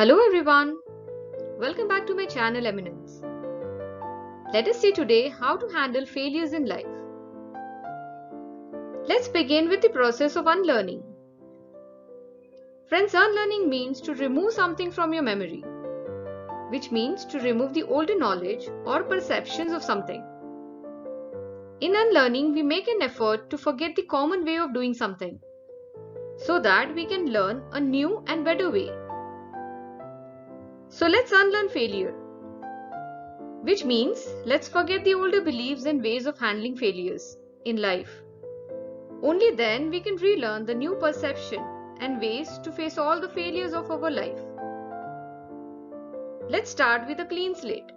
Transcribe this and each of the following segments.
Hello everyone, welcome back to my channel Eminence. Let us see today how to handle failures in life. Let's begin with the process of unlearning. Friends, unlearning means to remove something from your memory, which means to remove the older knowledge or perceptions of something. In unlearning, we make an effort to forget the common way of doing something, so that we can learn a new and better way. So let's unlearn failure, which means let's forget the older beliefs and ways of handling failures in life. Only then we can relearn the new perception and ways to face all the failures of our life. Let's start with a clean slate.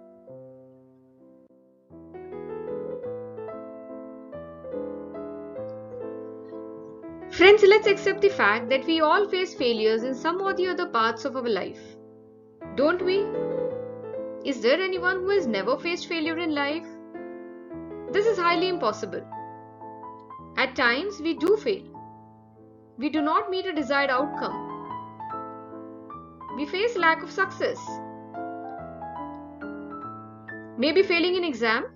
Friends, let's accept the fact that we all face failures in some or the other parts of our life. Don't we? Is there anyone who has never faced failure in life? This is highly impossible. At times we do fail. We do not meet a desired outcome. We face lack of success. Maybe failing in exam,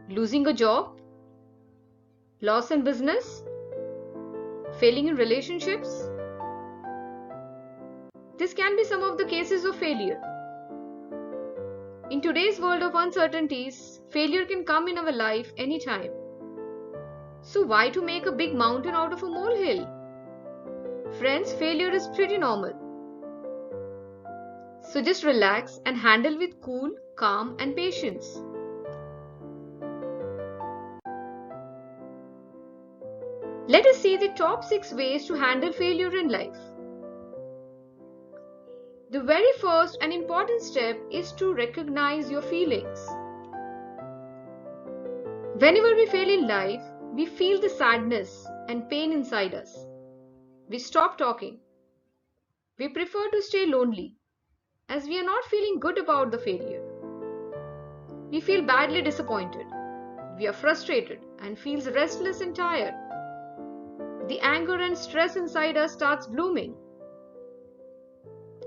losing a job, loss in business, failing in relationships. This can be some of the cases of failure. In today's world of uncertainties, failure can come in our life anytime. So why to make a big mountain out of a molehill? Friends, failure is pretty normal. So just relax and handle with cool, calm and patience. Let us see the top 6 ways to handle failure in life. The very first and important step is to recognize your feelings. Whenever we fail in life, we feel the sadness and pain inside us. We stop talking. We prefer to stay lonely as we are not feeling good about the failure. We feel badly disappointed. We are frustrated and feels restless and tired. The anger and stress inside us starts blooming.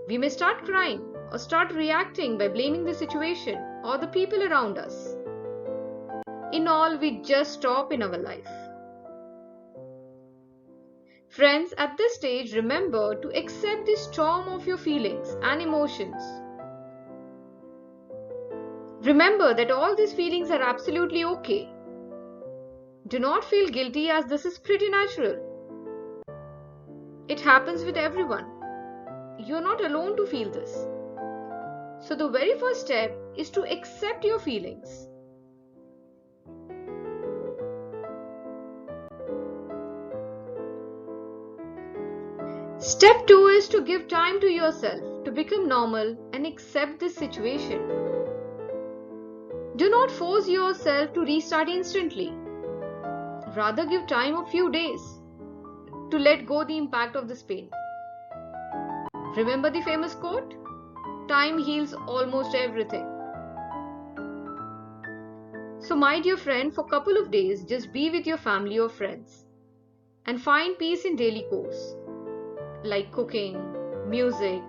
We may start crying or start reacting by blaming the situation or the people around us. In all, we just stop in our life. Friends, at this stage, remember to accept the storm of your feelings and emotions. Remember that all these feelings are absolutely okay. Do not feel guilty as this is pretty natural. It happens with everyone. You are not alone to feel this. So the very first step is to accept your feelings. Step 2 is to give time to yourself to become normal and accept this situation. Do not force yourself to restart instantly. Rather give time a few days to let go the impact of this pain. Remember the famous quote? Time heals almost everything. So my dear friend, for a couple of days, just be with your family or friends and find peace in daily course like cooking, music,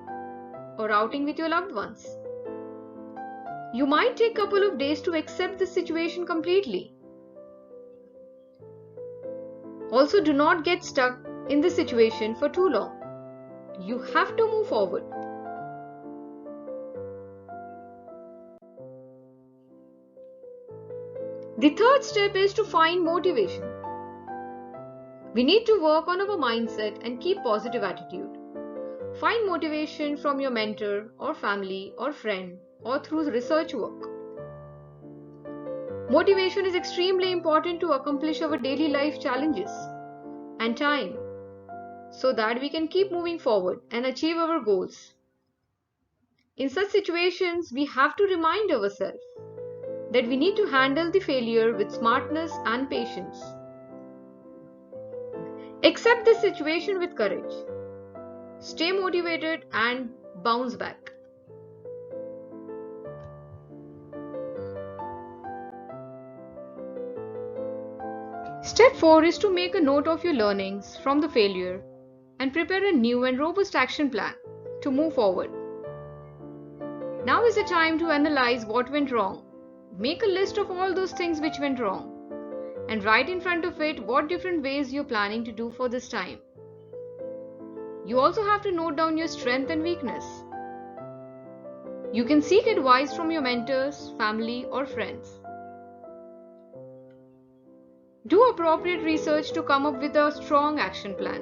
or outing with your loved ones. You might take a couple of days to accept the situation completely. Also, do not get stuck in this situation for too long. You have to move forward. The third step is to find motivation. We need to work on our mindset and keep positive attitude. Find motivation from your mentor or family or friend or through research work. Motivation is extremely important to accomplish our daily life challenges and time, so that we can keep moving forward and achieve our goals. In such situations, we have to remind ourselves that we need to handle the failure with smartness and patience. Accept the situation with courage. Stay motivated and bounce back. Step 4 is to make a note of your learnings from the failure and prepare a new and robust action plan to move forward. Now is the time to analyze what went wrong. Make a list of all those things which went wrong and write in front of it what different ways you're planning to do for this time. You also have to note down your strength and weakness. You can seek advice from your mentors, family, or friends. Do appropriate research to come up with a strong action plan.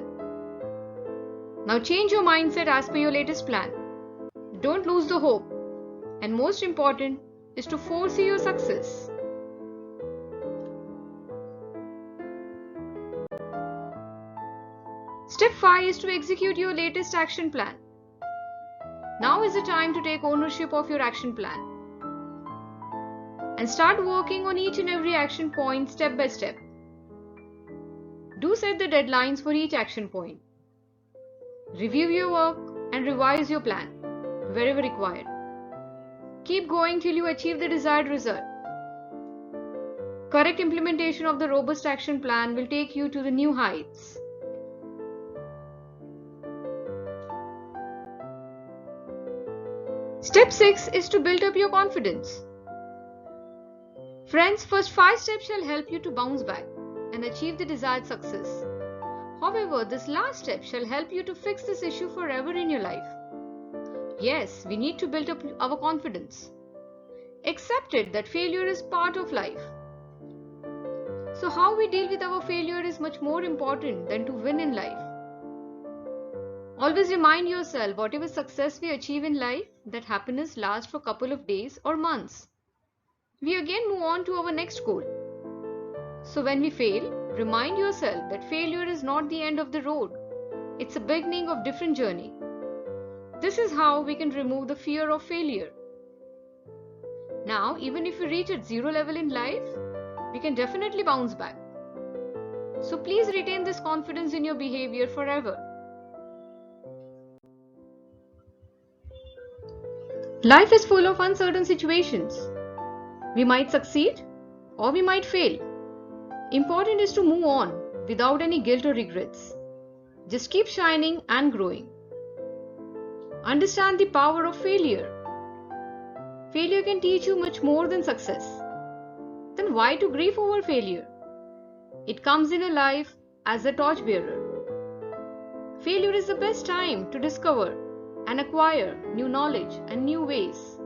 Now change your mindset as per your latest plan. Don't lose the hope. And most important is to foresee your success. Step 5 is to execute your latest action plan. Now is the time to take ownership of your action plan and start working on each and every action point step by step. Do set the deadlines for each action point. Review your work and revise your plan wherever required. Keep going till you achieve the desired result. Correct implementation of the robust action plan will take you to the new heights. Step 6 is to build up your confidence. Friends, first 5 steps shall help you to bounce back and achieve the desired success. However, this last step shall help you to fix this issue forever in your life. Yes, we need to build up our confidence. Accept it that failure is part of life. So how we deal with our failure is much more important than to win in life. Always remind yourself whatever success we achieve in life, that happiness lasts for a couple of days or months. We again move on to our next goal. So when we fail, remind yourself that failure is not the end of the road. It's a beginning of different journey. This is how we can remove the fear of failure. Now, even if we reach at 0 level in life, we can definitely bounce back. So please retain this confidence in your behavior forever. Life is full of uncertain situations. We might succeed or we might fail. Important is to move on without any guilt or regrets. Just keep shining and growing. Understand the power of failure. Failure can teach you much more than success. Then why to grieve over failure? It comes in a life as a torchbearer. Failure is the best time to discover and acquire new knowledge and new ways.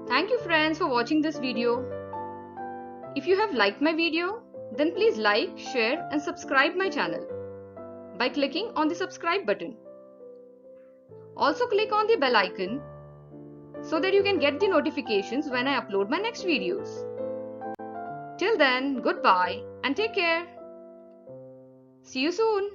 Thank you friends for watching this video. If you have liked my video, then please like, share and subscribe my channel by clicking on the subscribe button. Also click on the bell icon so that you can get the notifications when I upload my next videos. Till then, goodbye and take care. See you soon.